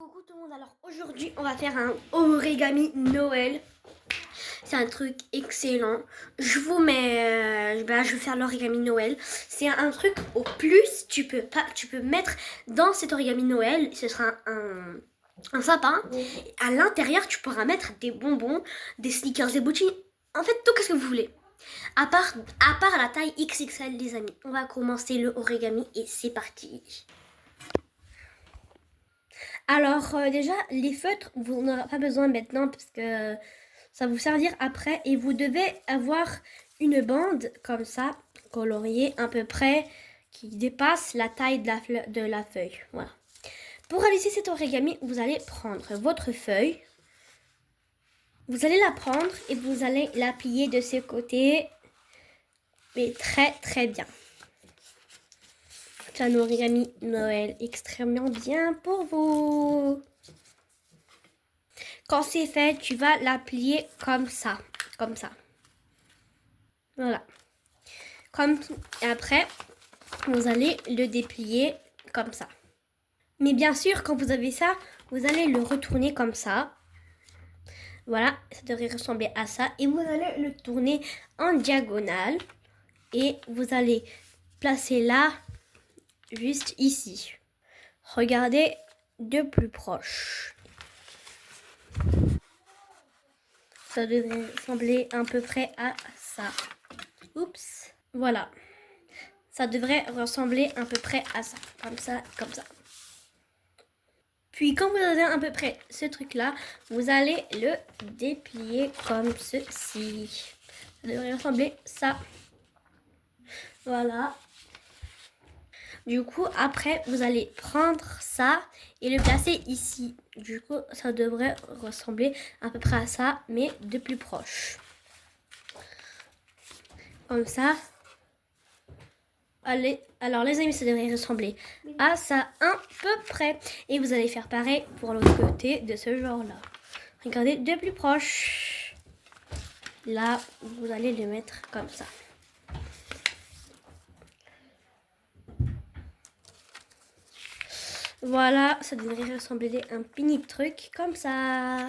Coucou tout le monde, alors aujourd'hui on va faire un origami Noël. C'est un truc excellent. Je vous mets, je vais faire l'origami Noël. C'est un truc au plus, tu peux mettre dans cet origami Noël, ce sera un sapin. Et à l'intérieur tu pourras mettre des bonbons, des sneakers, des boutines, en fait tout ce que vous voulez. À part la taille XXL les amis. On va commencer le origami et c'est parti. Alors déjà, les feutres, vous n'en aurez pas besoin maintenant parce que ça va vous servir après. Et vous devez avoir une bande comme ça, coloriée à peu près, qui dépasse la taille de la feuille. Voilà. Pour réaliser cet origami, vous allez prendre votre feuille. Vous allez la prendre et vous allez la plier de ce côté. Mais très très bien. C'est un origami Noël extrêmement bien pour vous. Quand c'est fait, tu vas la plier comme ça. Comme ça. Voilà. Et après, vous allez le déplier comme ça. Mais bien sûr, quand vous avez ça, vous allez le retourner comme ça. Voilà, ça devrait ressembler à ça. Et vous allez le tourner en diagonale. Et vous allez placer là, juste ici. Regardez de plus proche. Ça devrait ressembler à peu près à ça. Oups. Voilà. Ça devrait ressembler à peu près à ça. Comme ça, comme ça. Puis quand vous avez à peu près ce truc-là, vous allez le déplier comme ceci. Ça devrait ressembler à ça. Voilà. Du coup, après, vous allez prendre ça et le placer ici. Du coup, ça devrait ressembler à peu près à ça, mais de plus proche. Comme ça. Allez, alors les amis, ça devrait ressembler à ça à peu près. Et vous allez faire pareil pour l'autre côté de ce genre-là. Regardez de plus proche. Là, vous allez le mettre comme ça. Voilà, ça devrait ressembler à un mini truc comme ça.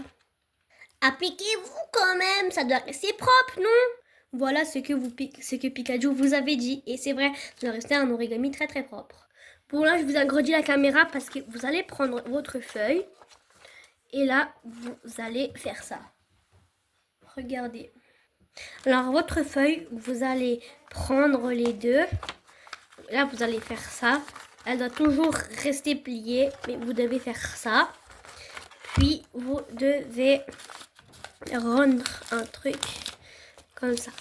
Appliquez-vous quand même, ça doit rester propre, non? Voilà ce que Pikachu vous avait dit. Et c'est vrai, ça doit rester un origami très très propre. Pour là, je vous agrandis la caméra parce que vous allez prendre votre feuille. Et là, vous allez faire ça. Regardez. Alors, votre feuille, vous allez prendre les deux. Là, vous allez faire ça. Elle doit toujours rester pliée, mais vous devez faire ça. Puis, vous devez rendre un truc comme ça.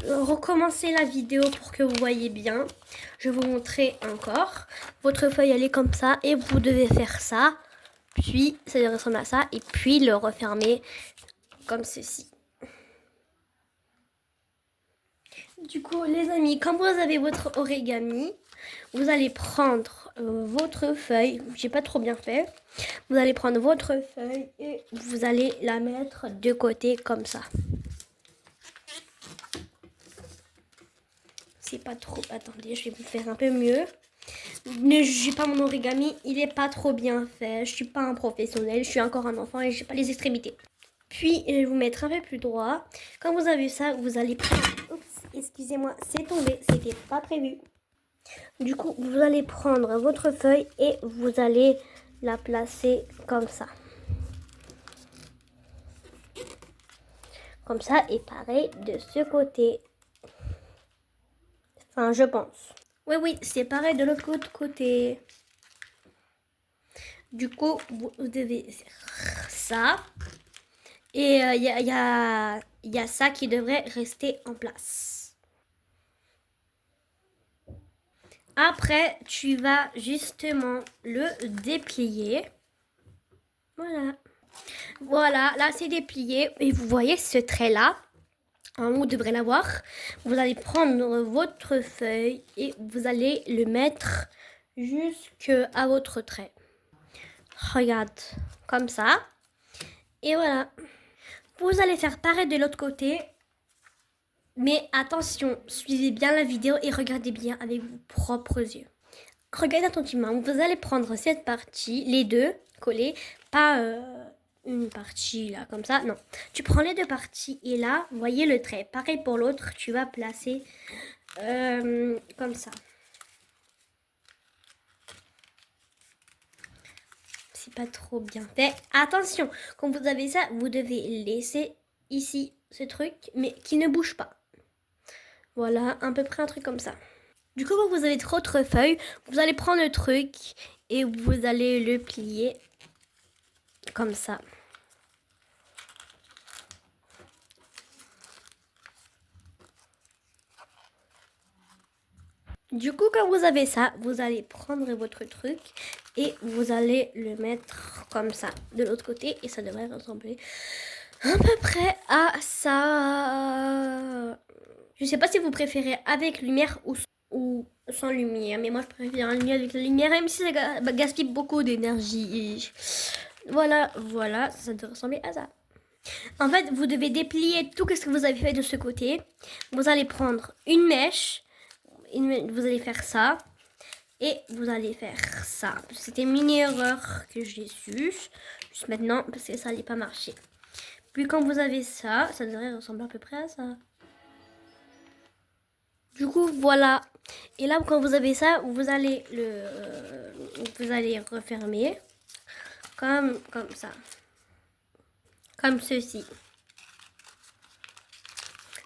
Recommencez la vidéo pour que vous voyez bien. Je vais vous montrer encore. Votre feuille, elle est comme ça et vous devez faire ça. Puis, ça ressemble à ça. Et puis, le refermer comme ceci. Du coup, les amis, quand vous avez votre origami, vous allez prendre votre feuille. J'ai pas trop bien fait. Vous allez prendre votre feuille et vous allez la mettre de côté comme ça. C'est pas trop... Attendez, je vais vous faire un peu mieux. Ne jugez pas mon origami, il est pas trop bien fait. Je suis pas un professionnel, je suis encore un enfant et j'ai pas les extrémités. Puis, je vais vous mettre un peu plus droit. Quand vous avez ça, vous allez prendre... Oups, excusez-moi, c'est tombé, c'était pas prévu. Du coup, vous allez prendre votre feuille et vous allez la placer comme ça. Comme ça, et pareil de ce côté. Enfin, je pense. Oui, c'est pareil de l'autre côté. Du coup, vous devez faire ça. Et il y a ça qui devrait rester en place. Après, tu vas justement le déplier. Voilà. Voilà, là c'est déplié. Et vous voyez ce trait-là. En haut, vous devrez l'avoir. Vous allez prendre votre feuille et vous allez le mettre jusqu'à votre trait. Regarde, comme ça. Et voilà. Vous allez faire pareil de l'autre côté. Mais attention, suivez bien la vidéo et regardez bien avec vos propres yeux. Regardez attentivement. Vous allez prendre cette partie, les deux, coller, pas une partie là comme ça, non. Tu prends les deux parties et là, vous voyez le trait. Pareil pour l'autre, tu vas placer comme ça. C'est pas trop bien fait. Attention, quand vous avez ça, vous devez laisser ici ce truc, mais qui ne bouge pas. Voilà, à peu près un truc comme ça. Du coup, quand vous avez votre feuille, vous allez prendre le truc et vous allez le plier comme ça. Du coup, quand vous avez ça, vous allez prendre votre truc et vous allez le mettre comme ça de l'autre côté et ça devrait ressembler à peu près à ça. Je sais pas si vous préférez avec lumière ou sans lumière, mais moi je préfère la lumière avec la lumière, même si ça gaspille beaucoup d'énergie. Voilà, ça doit ressembler à ça. En fait, vous devez déplier tout ce que vous avez fait de ce côté. Vous allez prendre une mèche. Vous allez faire ça et vous allez faire ça. C'était une mini erreur que j'ai su juste maintenant parce que ça n'allait pas marcher. Puis quand vous avez ça, ça devrait ressembler à peu près à ça. Du coup, voilà. Et là, quand vous avez ça, vous allez refermer comme ça, comme ceci.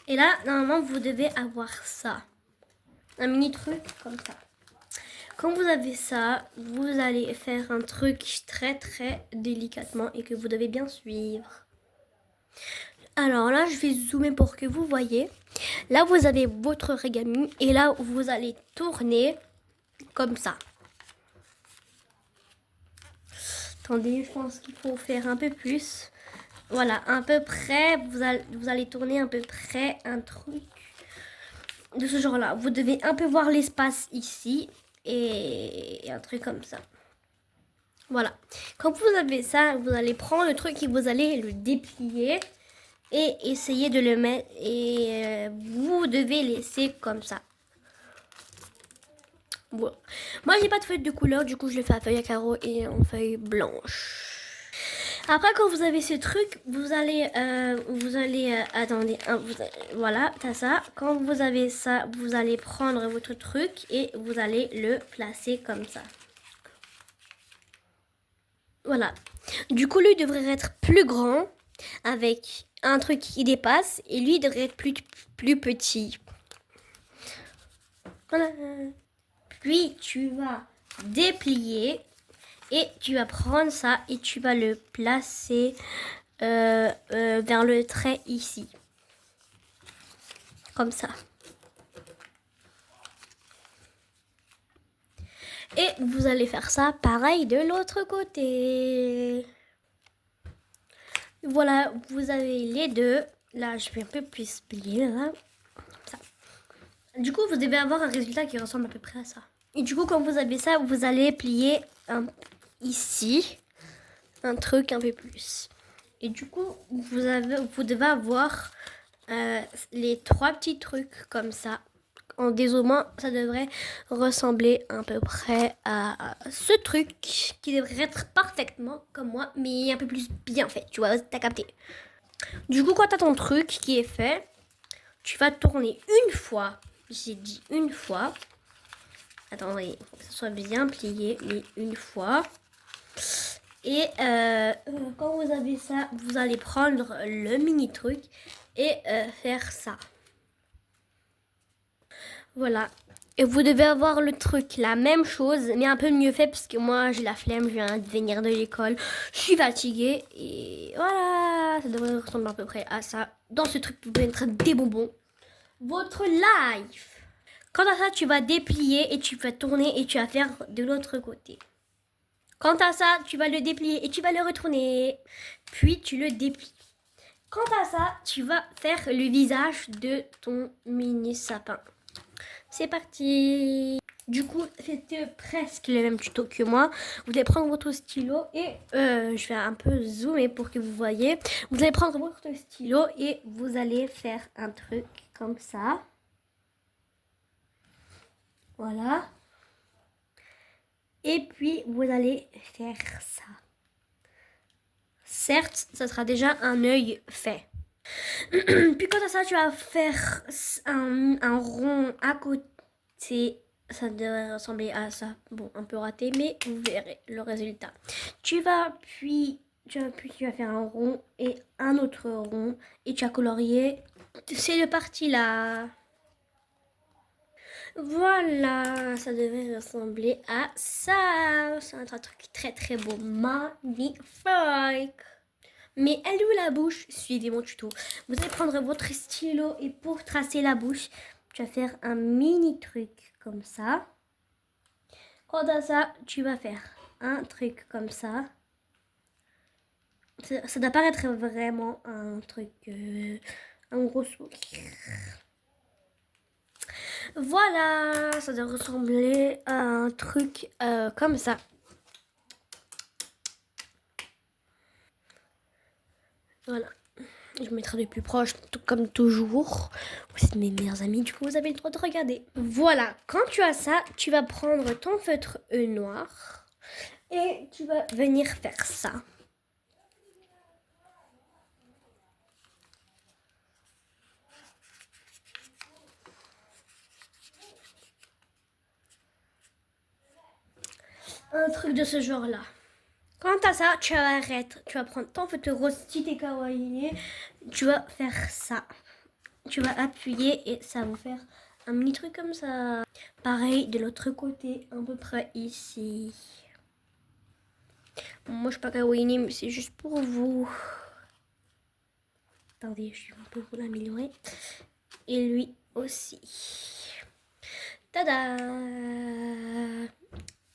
Et là, normalement, vous devez avoir ça. Un mini truc comme ça. Quand vous avez ça, vous allez faire un truc très très délicatement et que vous devez bien suivre. Alors là, je vais zoomer pour que vous voyez. Là, vous avez votre origami et là, vous allez tourner comme ça. Attendez, je pense qu'il faut faire un peu plus. Voilà, à peu près, vous allez tourner à peu près un truc de ce genre-là. Vous devez un peu voir l'espace ici et un truc comme ça. Voilà. Quand vous avez ça, vous allez prendre le truc et vous allez le déplier et essayer de le mettre. Et vous devez laisser comme ça. Voilà. Moi, j'ai pas de feuille de couleur, du coup, je le fais à feuille à carreaux et en feuille blanche. Après, quand vous avez ce truc, vous allez attendez, voilà, t'as ça. Quand vous avez ça, vous allez prendre votre truc et vous allez le placer comme ça. Voilà. Du coup, lui devrait être plus grand avec un truc qui dépasse et lui devrait être plus petit. Voilà. Puis, tu vas déplier et tu vas prendre ça et tu vas le placer vers le trait ici. Comme ça. Et vous allez faire ça pareil de l'autre côté. Voilà, vous avez les deux. Là, je vais un peu plus plier. Là. Ça. Du coup, vous devez avoir un résultat qui ressemble à peu près à ça. Et du coup, quand vous avez ça, vous allez plier ici un truc un peu plus. Et du coup, vous devez avoir les trois petits trucs comme ça. En dézoomant, ça devrait ressembler à peu près à ce truc qui devrait être parfaitement comme moi, mais un peu plus bien fait. Tu vois, t'as capté. Du coup, quand t'as ton truc qui est fait, tu vas tourner une fois. J'ai dit une fois. Attendez, il faut que ça soit bien plié, mais une fois. Et quand vous avez ça, vous allez prendre le mini truc et faire ça. Voilà. Et vous devez avoir le truc, la même chose, mais un peu mieux fait parce que moi j'ai la flemme, je viens de venir de l'école, je suis fatiguée et voilà, ça devrait ressembler à peu près à ça. Dans ce truc, vous pouvez mettre des bonbons. Votre life. Quant à ça, tu vas déplier et tu vas tourner et tu vas faire de l'autre côté. Quant à ça, tu vas le déplier et tu vas le retourner. Puis tu le déplies. Quant à ça, tu vas faire le visage de ton mini sapin. C'est parti. Du coup, c'était presque le même tuto que moi. Vous allez prendre votre stylo et je vais un peu zoomer pour que vous voyez. Vous allez prendre votre stylo et vous allez faire un truc comme ça. Voilà. Et puis, vous allez faire ça. certes, ça sera déjà un œil fait. Puis quant à ça, tu vas faire un rond à côté. Ça devrait ressembler à ça. Bon, un peu raté, mais vous verrez le résultat. Tu vas faire un rond et un autre rond. Et tu as colorié ces deux parties-là. Voilà, ça devrait ressembler à ça. C'est un truc très très beau. Magnifique. Mais elle est où la bouche? Suivez mon tuto. Vous allez prendre votre stylo et pour tracer la bouche, tu vas faire un mini truc comme ça. Quant à ça, tu vas faire un truc comme ça. Ça doit paraître vraiment un truc, un gros sourire. Voilà, ça doit ressembler à un truc comme ça. Voilà. Je vous mettrai de plus proche, tout comme toujours. Vous êtes mes meilleurs amis, du coup vous avez le droit de regarder. Voilà, quand tu as ça, tu vas prendre ton feutre noir et tu vas venir faire ça. Un truc de ce genre-là. Quant à ça, tu vas prendre ton feutre rose, si t'es kawaii, tu vas faire ça. Tu vas appuyer et ça va vous faire un mini truc comme ça. Pareil de l'autre côté, à peu près ici. Bon, moi je suis pas kawaii, mais c'est juste pour vous. Attendez, je vais un peu vous l'améliorer. Et lui aussi. Tada!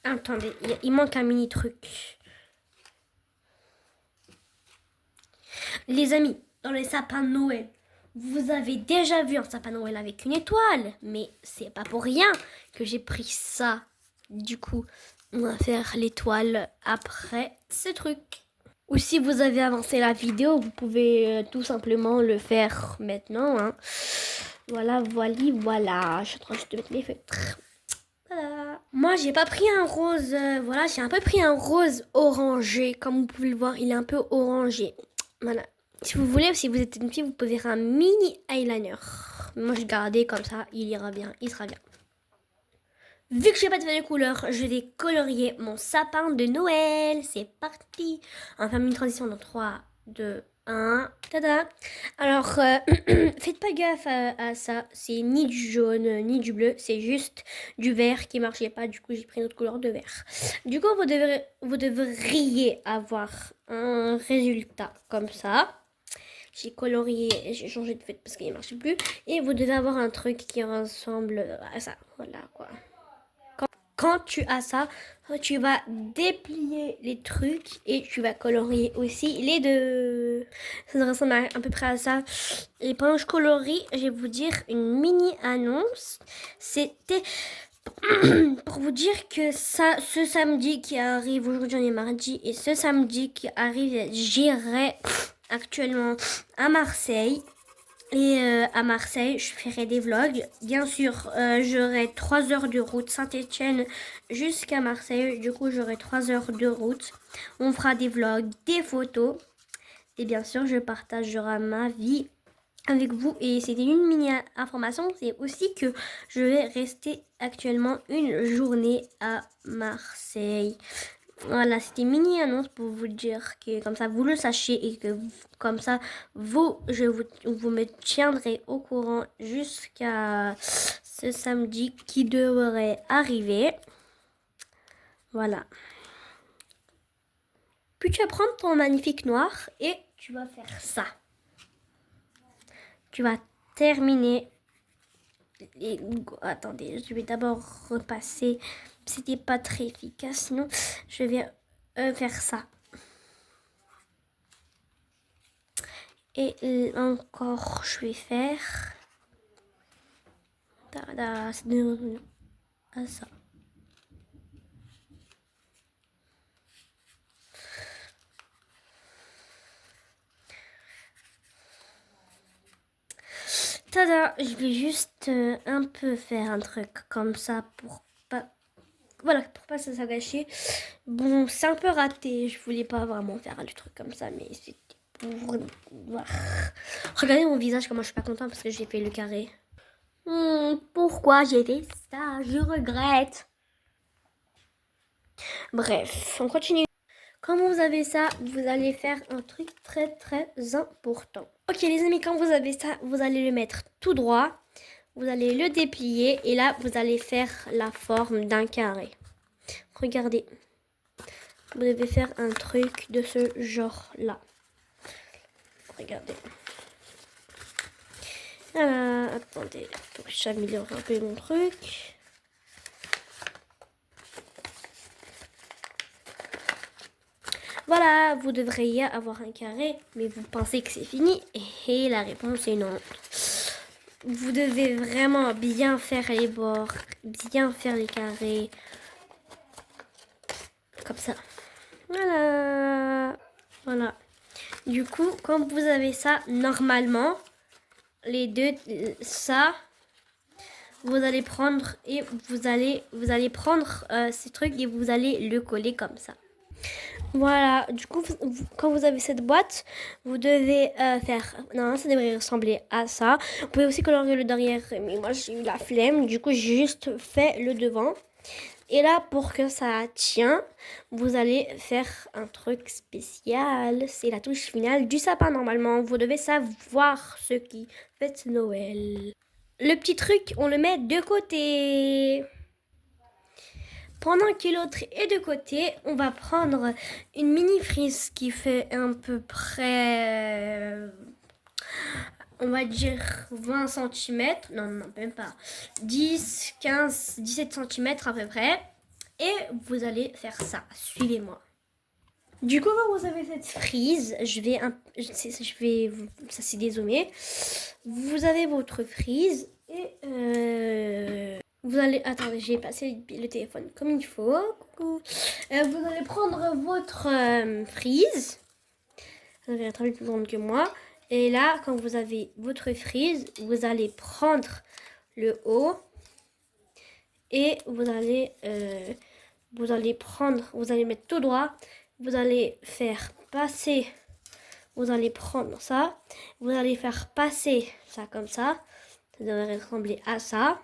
Attendez, il manque un mini truc. Les amis, dans les sapins de Noël, vous avez déjà vu un sapin de Noël avec une étoile, mais c'est pas pour rien que j'ai pris ça. Du coup, on va faire l'étoile après ce truc. Ou si vous avez avancé la vidéo, vous pouvez tout simplement le faire maintenant. Hein. Voilà, voilà. Je suis en train juste de mettre mes feutres. Voilà. Moi, j'ai pas pris un rose. Voilà, j'ai un peu pris un rose orangé. Comme vous pouvez le voir, il est un peu orangé. Voilà. Si vous voulez, si vous êtes une fille, vous pouvez faire un mini eyeliner. Moi, je gardé comme ça, il ira bien, il sera bien. Vu que j'ai pas de couleur, je vais colorier mon sapin de Noël. C'est parti. On va faire une transition dans 3, 2, 1. Tada. Alors, faites pas gaffe à ça. C'est ni du jaune, ni du bleu. C'est juste du vert qui marchait pas. Du coup, j'ai pris une autre couleur de vert. Du coup, vous devriez avoir un résultat comme ça. J'ai colorié, j'ai changé de feutre parce qu'il ne marchait plus. Et vous devez avoir un truc qui ressemble à ça. Voilà quoi. Quand tu as ça, tu vas déplier les trucs et tu vas colorier aussi les deux. Ça ressemble à peu près à ça. Et pendant que je colorie, je vais vous dire une mini annonce. C'était pour vous dire que ça, ce samedi qui arrive, aujourd'hui on est mardi, et ce samedi qui arrive, j'irai actuellement à Marseille. Et à Marseille, je ferai des vlogs. Bien sûr, j'aurai 3 heures de route Saint-Etienne jusqu'à Marseille. Du coup, j'aurai 3 heures de route. On fera des vlogs, des photos. Et bien sûr, je partagerai ma vie avec vous. Et c'était une mini information. C'est aussi que je vais rester actuellement une journée à Marseille. Voilà, c'était une mini annonce pour vous dire que comme ça vous le sachiez et que comme ça vous me tiendrez au courant jusqu'à ce samedi qui devrait arriver. Voilà. Puis tu vas prendre ton magnifique noir et tu vas faire ça. Tu vas terminer. Et, attendez, je vais d'abord repasser. C'était pas très efficace, sinon je vais faire ça. Et encore, je vais faire à ça. Tada, je vais juste un peu faire un truc comme ça pour pas voilà, pour pas ça gâcher. Bon, c'est un peu raté. Je voulais pas vraiment faire le truc comme ça, mais c'était pour... Voilà. Regardez mon visage, comment je suis pas contente parce que j'ai fait le carré. Pourquoi j'ai fait ça? Je regrette. Bref, on continue. Quand vous avez ça, vous allez faire un truc très très important. Ok les amis, quand vous avez ça, vous allez le mettre tout droit. Vous allez le déplier et là, vous allez faire la forme d'un carré. Regardez. Vous devez faire un truc de ce genre-là. Regardez. Attendez, faut que j'améliore un peu mon truc. Voilà, vous devriez avoir un carré, mais vous pensez que c'est fini et la réponse est non. Vous devez vraiment bien faire les bords, bien faire les carrés. Comme ça. Voilà. Voilà. Du coup, quand vous avez ça, normalement, les deux, ça, vous allez prendre et vous allez prendre ces trucs et vous allez le coller comme ça. Voilà, du coup, quand vous avez cette boîte, vous devez faire... Non, ça devrait ressembler à ça. Vous pouvez aussi colorer le derrière, mais moi j'ai eu la flemme. Du coup, j'ai juste fait le devant. Et là, pour que ça tient, vous allez faire un truc spécial. C'est la touche finale du sapin, normalement. Vous devez savoir ce qui fête Noël. Le petit truc, on le met de côté. Pendant que l'autre est de côté, on va prendre une mini frise qui fait à peu près, on va dire 20 cm. Non, même pas. 10, 15, 17 cm à peu près. Et vous allez faire ça. Suivez-moi. Du coup, quand vous avez cette frise, ça c'est dézoomé. Vous avez votre frise et vous allez, attendez, j'ai passé le téléphone comme il faut. Coucou. Vous allez prendre votre frise. Vous allez être un peu plus grande que moi. Et là, quand vous avez votre frise, vous allez prendre le haut et vous allez mettre tout droit. Vous allez faire passer, vous allez prendre ça, vous allez faire passer ça comme ça. Ça devrait ressembler à ça.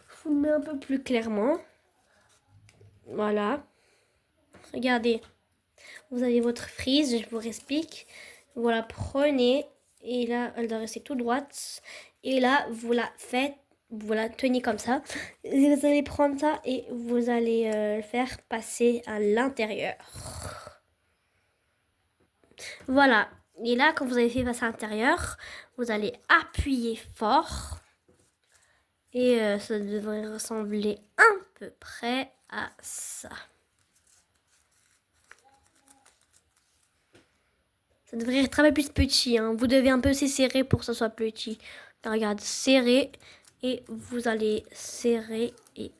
Je vous le mets un peu plus clairement. Voilà. Regardez. Vous avez votre frise, je vous explique. Vous la prenez et là, elle doit rester tout droite. Et là, vous la faites, vous la tenez comme ça. Et vous allez prendre ça et vous allez le faire passer à l'intérieur. Voilà. Et là, quand vous avez fait passer à l'intérieur, vous allez appuyer fort. Et ça devrait ressembler à peu près à ça. Ça devrait être un peu plus petit. Hein. Vous devez un peu serrer pour que ça soit petit. Donc, regarde, serrer. Et vous allez serrer et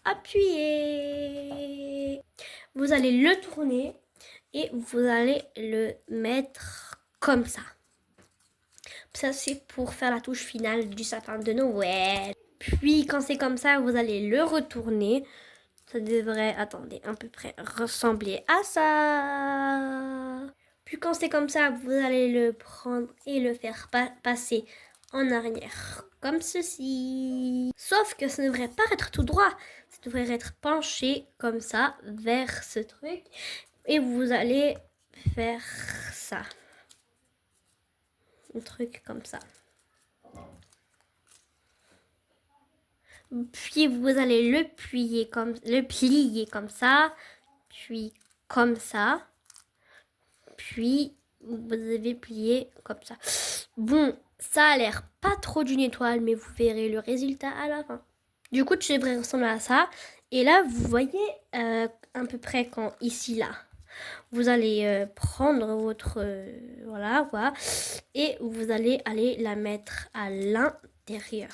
appuyer. Vous allez le tourner. Et vous allez le mettre comme ça. Ça, c'est pour faire la touche finale du sapin de Noël. Puis, quand c'est comme ça, vous allez le retourner. Ça devrait, attendez, à peu près ressembler à ça. Puis quand c'est comme ça, vous allez le prendre et le faire passer en arrière, comme ceci. Sauf que ça ne devrait pas être tout droit. Ça devrait être penché comme ça, vers ce truc. Et vous allez faire ça. Un truc comme ça. Puis vous allez le plier comme ça. Puis comme ça. Puis vous devez plier comme ça. Bon, ça a l'air pas trop d'une étoile, mais vous verrez le résultat à la fin. Du coup, tu devrais ressembler à ça. Et là, vous voyez à peu près quand ici, là, vous allez prendre votre... voilà. Et vous allez aller la mettre à l'intérieur.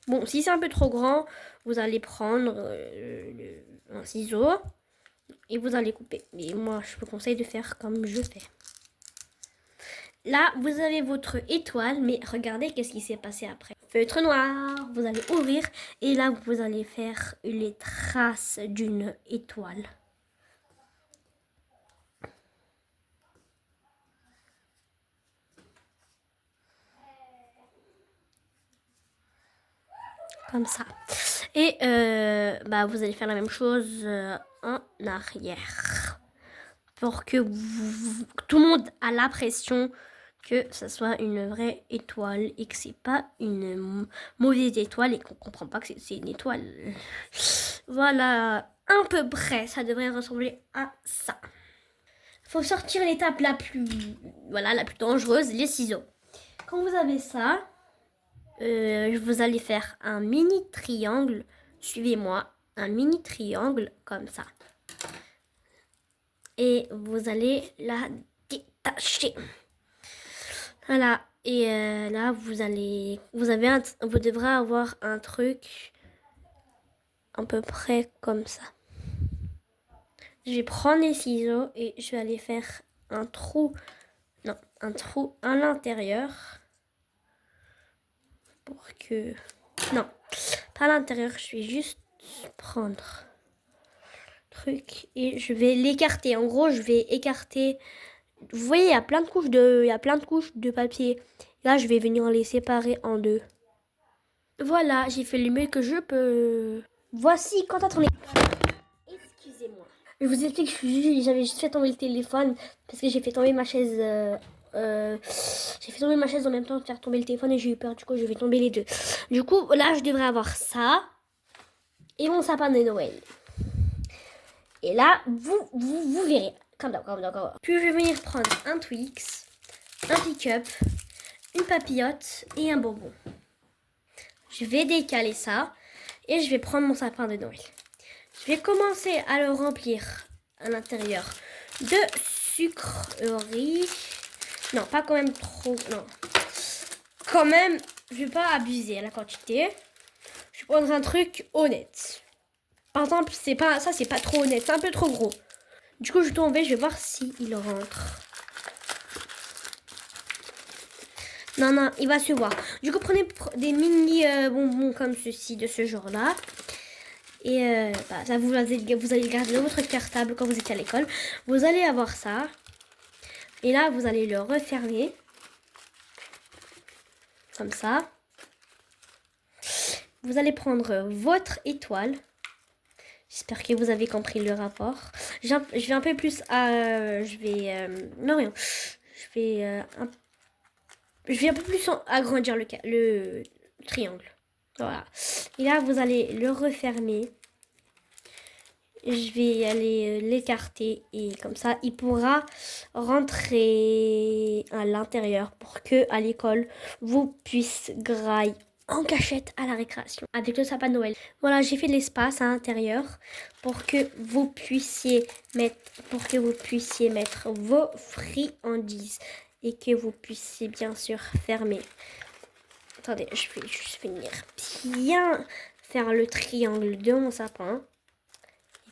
Bon, si c'est un peu trop grand, vous allez prendre un ciseau. Et vous allez couper. Mais moi, je vous conseille de faire comme je fais. Là, vous avez votre étoile. Mais regardez qu'est-ce qui s'est passé après. feutre noir. Vous allez ouvrir et là, vous allez faire les traces d'une étoile. Comme ça. Et vous allez faire la même chose en arrière. Pour que tout le monde a l'impression que ça soit une vraie étoile et que c'est pas une mauvaise étoile et qu'on comprend pas que c'est une étoile. Voilà, à peu près, ça devrait ressembler à ça. Faut sortir l'étape la plus dangereuse, les ciseaux. Quand vous avez ça, vous allez faire un mini triangle. Suivez-moi, un mini triangle comme ça. Et vous allez la détacher. Voilà. Et là, vous devrez avoir un truc à peu près comme ça. Je vais prendre les ciseaux et je vais aller faire un trou à l'intérieur. Pour que... Non, pas à l'intérieur, je vais juste prendre le truc et je vais l'écarter. En gros, je vais écarter... Vous voyez, il y a plein de couches de papier. Là, je vais venir les séparer en deux. Voilà, j'ai fait le mieux que je peux. Voici quand attendez. Excusez-moi. Je vous explique, j'avais juste fait tomber le téléphone parce que j'ai fait tomber ma chaise. J'ai fait tomber ma chaise en même temps que faire tomber le téléphone et j'ai eu peur. Du coup, je vais tomber les deux. Du coup, là, je devrais avoir ça et mon sapin de Noël. Et là, vous verrez. Comme d'accord. Puis, je vais venir prendre un Twix, un pick-up, une papillote et un bonbon. Je vais décaler ça et je vais prendre mon sapin de Noël. Je vais commencer à le remplir à l'intérieur de sucreries. Non, pas quand même trop. Non. Quand même, je vais pas abuser à la quantité. Je vais prendre un truc honnête. Par exemple, c'est pas trop honnête, c'est un peu trop gros. Du coup, je vais tomber, je vais voir si il rentre. Non, il va se voir. Du coup, prenez des mini bonbons comme ceci, de ce genre-là. Et ça, vous allez le garder dans votre cartable quand vous êtes à l'école. Vous allez avoir ça. Et là, vous allez le refermer. Comme ça. Vous allez prendre votre étoile. J'espère que vous avez compris le rapport. Je vais un peu plus à... non, rien. Je vais un peu plus agrandir le triangle. Voilà. Et là, vous allez le refermer. Je vais aller l'écarter et comme ça, il pourra rentrer à l'intérieur pour que à l'école, vous puissiez grailler en cachette à la récréation avec le sapin de Noël. Voilà, j'ai fait de l'espace à l'intérieur pour que vous puissiez mettre vos friandises et que vous puissiez bien sûr fermer. Attendez, je vais juste venir bien faire le triangle de mon sapin.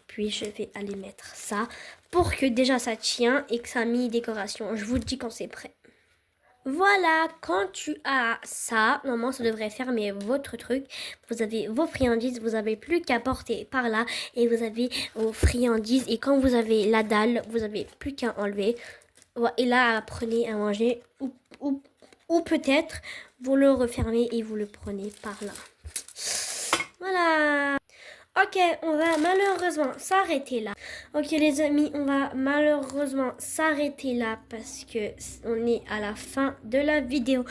Puis je vais aller mettre ça pour que déjà ça tient et que ça a mis décoration. Je vous le dis quand c'est prêt. Voilà, quand tu as ça, normalement ça devrait fermer votre truc. Vous avez vos friandises, vous n'avez plus qu'à porter par là et vous avez vos friandises. Et quand vous avez la dalle, vous n'avez plus qu'à enlever. Et là, prenez à manger ou peut-être vous le refermez et vous le prenez par là. Voilà. Ok, on va malheureusement s'arrêter là. Ok les amis, on va malheureusement s'arrêter là parce que on est à la fin de la vidéo.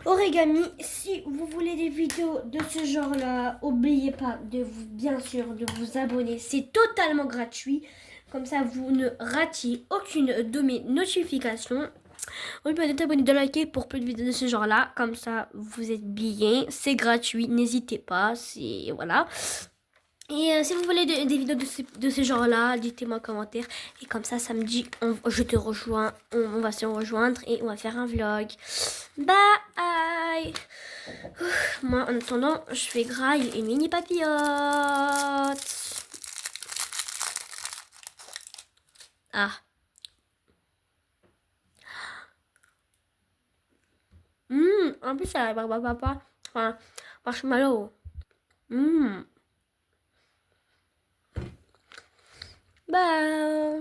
Origami, si vous voulez des vidéos de ce genre là, n'oubliez pas bien sûr de vous abonner. C'est totalement gratuit. Comme ça, vous ne ratiez aucune de mes notifications. N'oubliez pas d'être abonné, de liker pour plus de vidéos de ce genre là. Comme ça, vous êtes bien. C'est gratuit, n'hésitez pas. Voilà. Et si vous voulez des vidéos de ce genre-là, dites-moi en commentaire. Et comme ça, samedi, je te rejoins. On va se rejoindre et on va faire un vlog. Bye. Moi, en attendant, je vais grailler une mini papillote. Ah. En plus, ça va papa. marshmallow. Bah,